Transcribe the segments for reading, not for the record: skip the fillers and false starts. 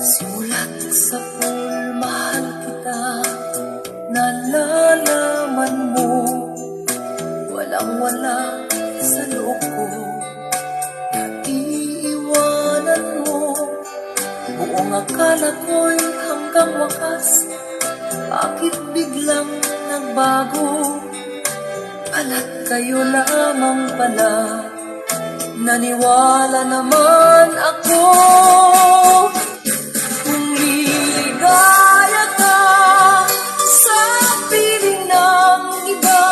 Simulat sa pool, mahal kita, nalalaman mo, walang-wala sa loob ko, naiiwanan mo. Buong akala ko'y hanggang wakas, bakit biglang nagbago? Ala't kayo lamang pala, naniwala naman ako. Kung liligaya ka sa piling ng iba,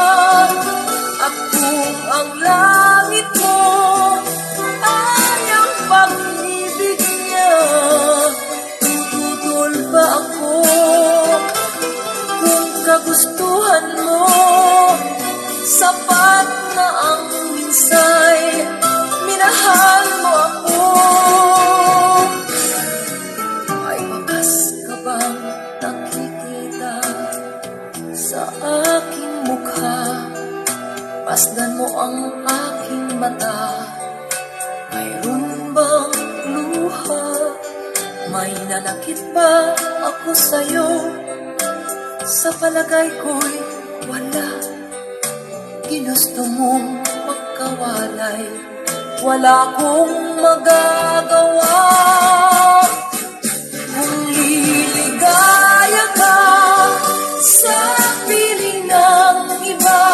at kung ang langit mo ay ang pag-ibig niya, tututol ba ako? Kung kagustuhan mo, sapat na ang minsay, minahal mo ako. Ay wakas ka bang nakikita sa aking mukha? Pasdan mo ang aking mata, mayroon bang luha? May nanakit ba ako sa'yo? Sa palagay ko'y wala. Ginusto mong magkawalay, wala akong magagawa. Kung liligaya ka sa piling ng iba,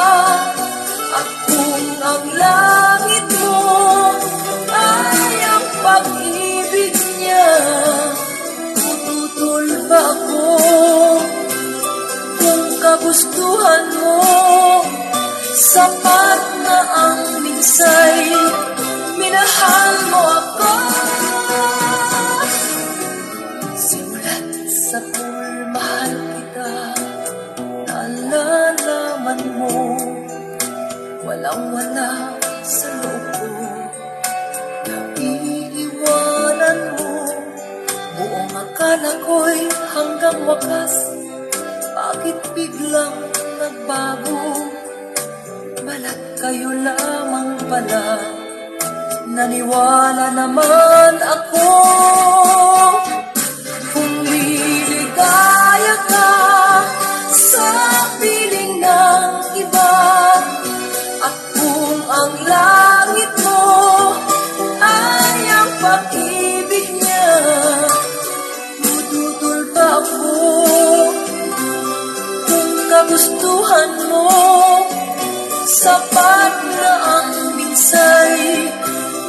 at kung ang langit mo ay ang pag-ibig niya, tututol ba ako? Kung kagustuhan mo, sapat na ang minsay, minahal mo ako. Simulat sa pool, mahal kita, nalalaman mo, walang-wala sa loob ko, naiiwanan mo. Buong akala ko'y hanggang wakas, bakit biglang nagbago? Balat kayo lamang pala, naniwala naman ako. Kung liligaya ka sa piling ng iba, at kung ang langit mo ay ang pag-ibig niya, tututol ba ako? Kung kagustuhan mo, sapat na ang minsay,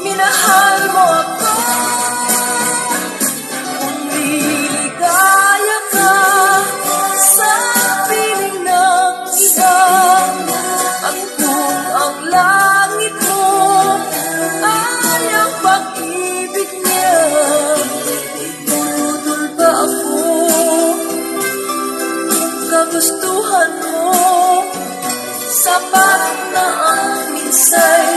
minahal mo ako. Kung liligaya ka sa piling ng iba, at kung ang langit mo ay ang pag-ibig niya, tututol ba ako? Kung kagustuhan mo, sapat na ang minsay,